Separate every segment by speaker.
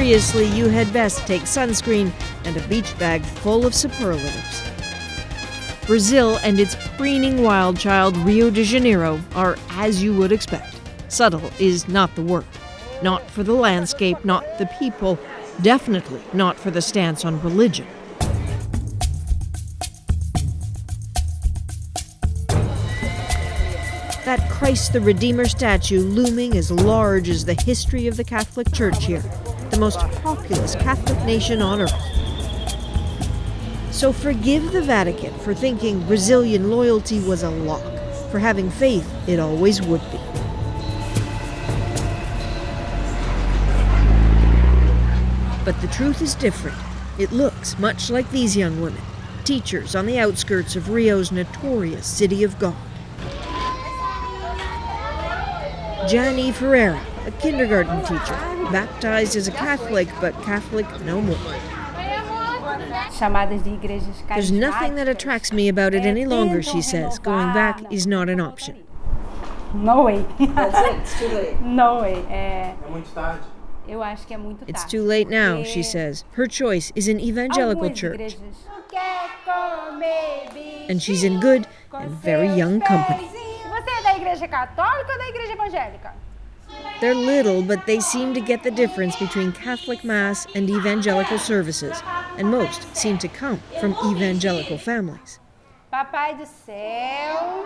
Speaker 1: Seriously, you had best take sunscreen and a beach bag full of superlatives. Brazil and its preening wild child, Rio de Janeiro, are as you would expect. Subtle is not the word. Not for the landscape, not the people, definitely not for the stance on religion. That Christ the Redeemer statue looming as large as the history of the Catholic Church here, the most populous Catholic nation on earth. So forgive the Vatican for thinking Brazilian loyalty was a lock. For having faith, it always would be. But the truth is different. It looks much like these young women, teachers on the outskirts of Rio's notorious City of God. Jani Ferreira, a kindergarten teacher, baptized as a Catholic, but Catholic no more. There's nothing that attracts me about it any longer, she says. Going back is not an option.
Speaker 2: No way.
Speaker 3: That's it, it's too late.
Speaker 2: No way.
Speaker 1: It's too late now, she says. Her choice is an evangelical church. And she's in good and very young company. They're little, but they seem to get the difference between Catholic Mass and evangelical services, and most seem to come from evangelical families.
Speaker 2: Papai do céu,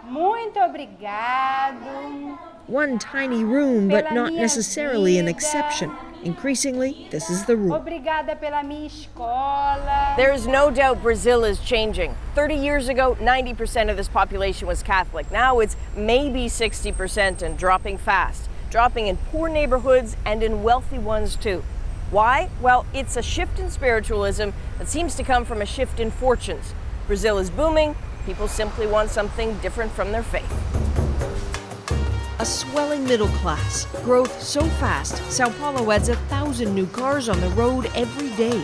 Speaker 2: muito obrigado.
Speaker 1: One tiny room, but not necessarily an exception. Increasingly, this is the rule.
Speaker 2: Obrigada pela minha escola.
Speaker 4: There is no doubt Brazil is changing. 30 years ago, 90% of this population was Catholic. Now it's maybe 60% and dropping fast. Dropping in poor neighborhoods and in wealthy ones too. Why? Well, it's a shift in spiritualism that seems to come from a shift in fortunes. Brazil is booming. People simply want something different from their faith.
Speaker 1: A swelling middle class, growth so fast, Sao Paulo adds 1,000 new cars on the road every day.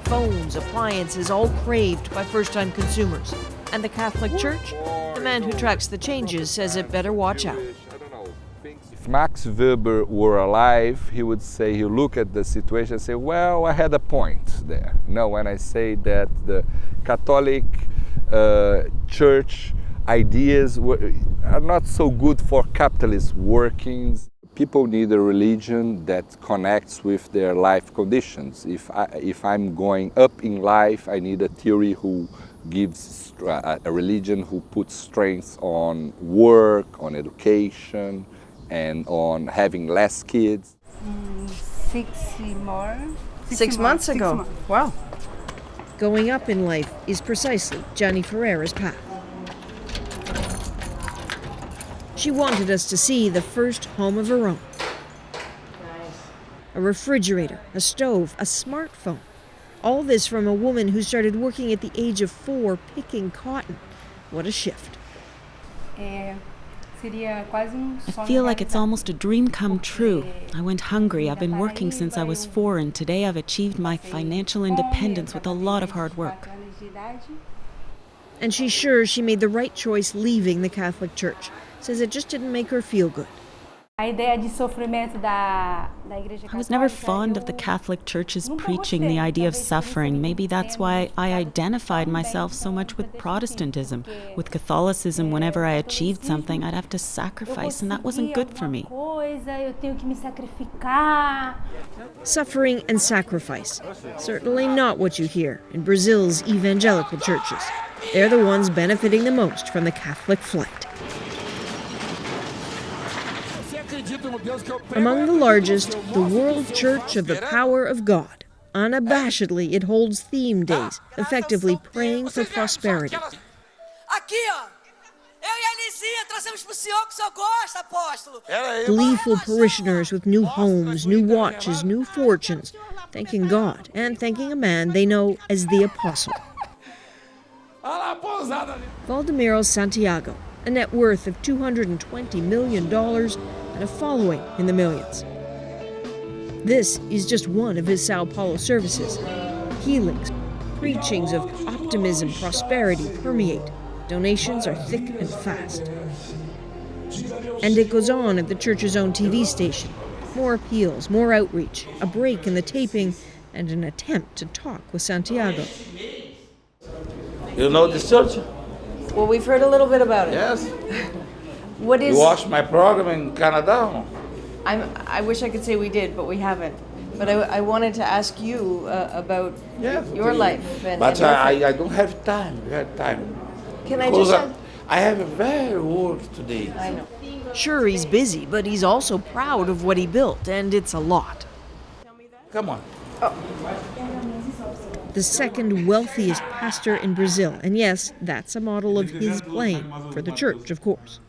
Speaker 1: Phones, appliances, all craved by first-time consumers. And the Catholic Church? The man who tracks the changes says it better watch out.
Speaker 5: If Max Weber were alive, he would say, he'll look at the situation and say, well, I had a point there. No, when I say that the Catholic Church ideas are not so good for capitalist workings. People need a religion that connects with their life conditions. If I'm going up in life, I need a theory who gives a religion who puts strength on work, on education, and on having less kids.
Speaker 1: 6 months ago. Wow. Going up in life is precisely Jani Ferreira's path. She wanted us to see the first home of her own. A refrigerator, a stove, a smartphone. All this from a woman who started working at the age of 4 picking cotton. What a shift.
Speaker 6: I feel like it's almost a dream come true. I went hungry. I've been working since I was 4, and today I've achieved my financial independence with a lot of hard work.
Speaker 1: And she's sure she made the right choice leaving the Catholic Church. Says it just didn't make her feel good.
Speaker 6: I was never fond of the Catholic Church's preaching the idea of suffering. Maybe that's why I identified myself so much with Protestantism. With Catholicism, whenever I achieved something, I'd have to sacrifice, and that wasn't good for me.
Speaker 1: Suffering and sacrifice. Certainly not what you hear in Brazil's evangelical churches. They're the ones benefiting the most from the Catholic flight. Among the largest, the World Church of the Power of God. Unabashedly, it holds theme days, effectively praying for prosperity. Gleeful parishioners with new homes, new watches, new fortunes, thanking God and thanking a man they know as the Apostle. Valdemiro Santiago, a net worth of $220 million and a following in the millions. This is just one of his Sao Paulo services. Healings, preachings of optimism, prosperity permeate. Donations are thick and fast. And it goes on at the church's own TV station. More appeals, more outreach, a break in the taping, and an attempt to talk with Santiago.
Speaker 3: You know this church?
Speaker 4: Well, we've heard a little bit about it.
Speaker 3: Yes.
Speaker 4: What is...
Speaker 3: You watched my program in Canada?
Speaker 4: I wish I could say we did, but we haven't. But I wanted to ask you about your life.
Speaker 3: But I don't have time. You have time.
Speaker 4: Can I
Speaker 3: Because
Speaker 4: just...
Speaker 3: I have a very work today.
Speaker 4: I know.
Speaker 1: Sure, he's busy, but he's also proud of what he built, and it's a lot.
Speaker 3: Come on.
Speaker 1: The second wealthiest pastor in Brazil, and yes, that's a model of his plane, for the church, of course.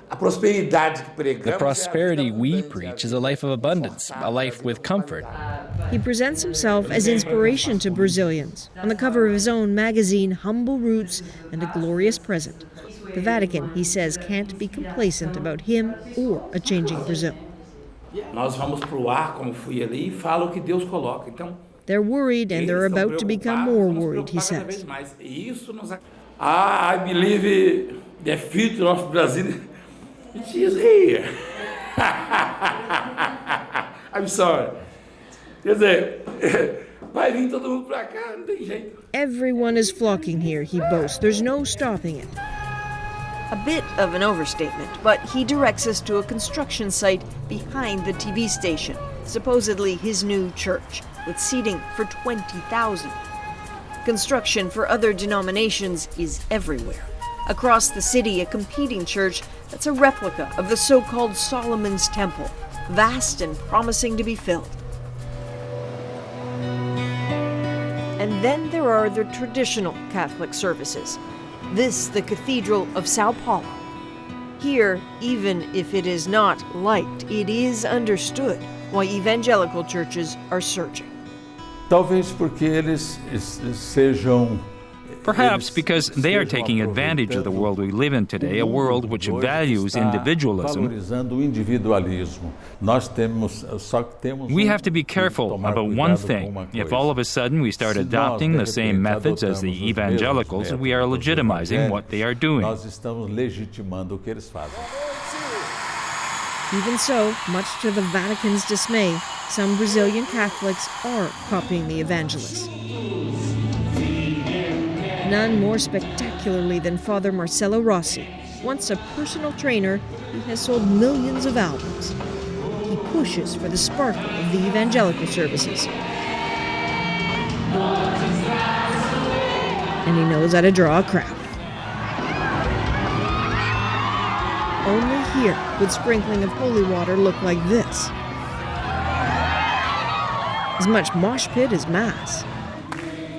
Speaker 7: The prosperity we preach is a life of abundance, a life with comfort.
Speaker 1: He presents himself as inspiration to Brazilians, on the cover of his own magazine, Humble Roots and a Glorious Present. The Vatican, he says, can't be complacent about him or a changing Brazil.
Speaker 3: Nós vamos pro ar, como fui ali, e falo o que Deus coloca. Então,
Speaker 1: they're worried, and they're about to become more worried, he says.
Speaker 3: I believe the future of Brazil, it is here. I'm sorry. Quer dizer, vai vir todo mundo pra cá, não tem jeito.
Speaker 1: Everyone is flocking here, he boasts. There's no stopping it.
Speaker 4: A bit of an overstatement, but he directs us to a construction site behind the TV station, supposedly his new church, with seating for 20,000. Construction for other denominations is everywhere. Across the city, a competing church that's a replica of the so-called Solomon's Temple, vast and promising to be filled. And then there are the traditional Catholic services. This, the Cathedral of Sao Paulo. Here, even if it is not liked, it is understood why evangelical churches are surging.
Speaker 8: Talvez porque eles sejam...
Speaker 9: Perhaps because they are taking advantage of the world we live in today, a world which values individualism. We have to be careful about one thing. If all of a sudden we start adopting the same methods as the evangelicals, we are legitimizing what they are doing.
Speaker 1: Even so, much to the Vatican's dismay, some Brazilian Catholics are copying the evangelists. None more spectacularly than Father Marcelo Rossi. Once a personal trainer, he has sold millions of albums. He pushes for the sparkle of the evangelical services. And he knows how to draw a crowd. Only here would sprinkling of holy water look like this. As much mosh pit as Mass.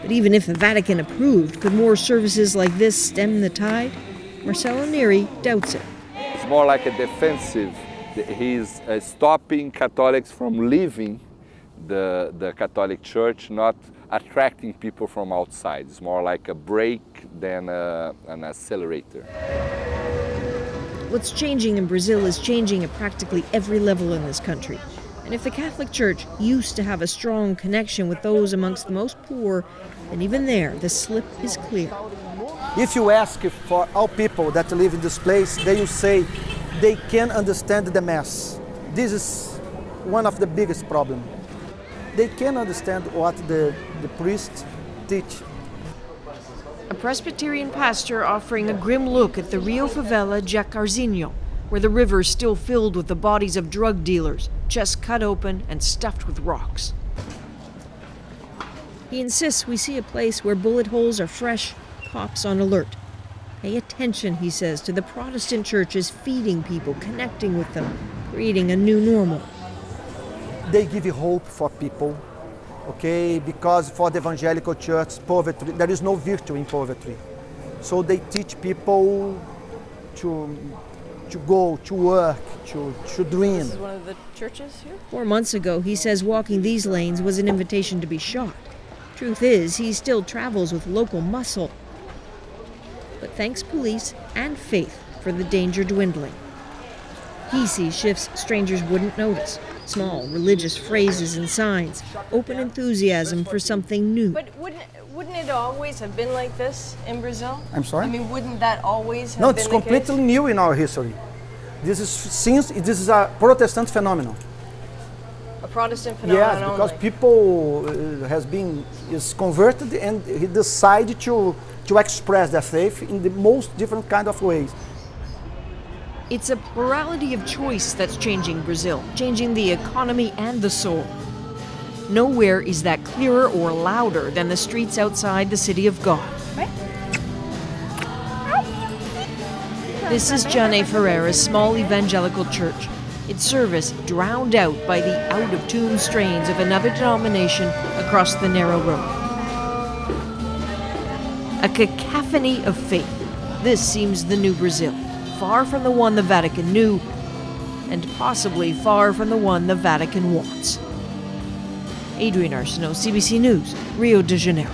Speaker 1: But even if the Vatican approved, could more services like this stem the tide? Marcelo Neri doubts it.
Speaker 5: It's more like a defensive. He's stopping Catholics from leaving the Catholic Church, not attracting people from outside. It's more like a brake than an accelerator.
Speaker 1: What's changing in Brazil is changing at practically every level in this country. And if the Catholic Church used to have a strong connection with those amongst the most poor, then even there, the slip is clear.
Speaker 10: If you ask for all people that live in this place, they will say they can understand the Mass. This is one of the biggest problems. They can understand what the priests teach.
Speaker 1: A Presbyterian pastor offering a grim look at the Rio favela Jacarzinho, where the river is still filled with the bodies of drug dealers, just cut open and stuffed with rocks. He insists we see a place where bullet holes are fresh, cops on alert. Pay attention, he says, to the Protestant churches feeding people, connecting with them, creating a new normal.
Speaker 10: They give hope for people, okay? Because for the evangelical church, poverty, there is no virtue in poverty. So they teach people to go, to work, to dream.
Speaker 4: This is one of the churches here?
Speaker 1: 4 months ago, he says walking these lanes was an invitation to be shot. Truth is, he still travels with local muscle. But thanks police and faith for the danger dwindling. He sees shifts strangers wouldn't notice. Small religious phrases and signs. Open enthusiasm for something new.
Speaker 4: But wouldn't it always have been like this in Brazil?
Speaker 10: I'm sorry?
Speaker 4: I mean, wouldn't that always have
Speaker 10: No,
Speaker 4: been
Speaker 10: it's
Speaker 4: the case?
Speaker 10: completely new in our history. This is a Protestant phenomenon.
Speaker 4: A Protestant phenomenon
Speaker 10: Yes, because
Speaker 4: only.
Speaker 10: people is converted and he decided to express their faith in the most different kind of ways.
Speaker 1: It's a plurality of choice that's changing Brazil, changing the economy and the soul. Nowhere is that clearer or louder than the streets outside the city of God. This is Jane Ferreira's small evangelical church, its service drowned out by the out-of-tune strains of another denomination across the narrow road. A cacophony of faith. This seems the new Brazil, far from the one the Vatican knew, and possibly far from the one the Vatican wants. Adrienne Arsenault, CBC News, Rio de Janeiro.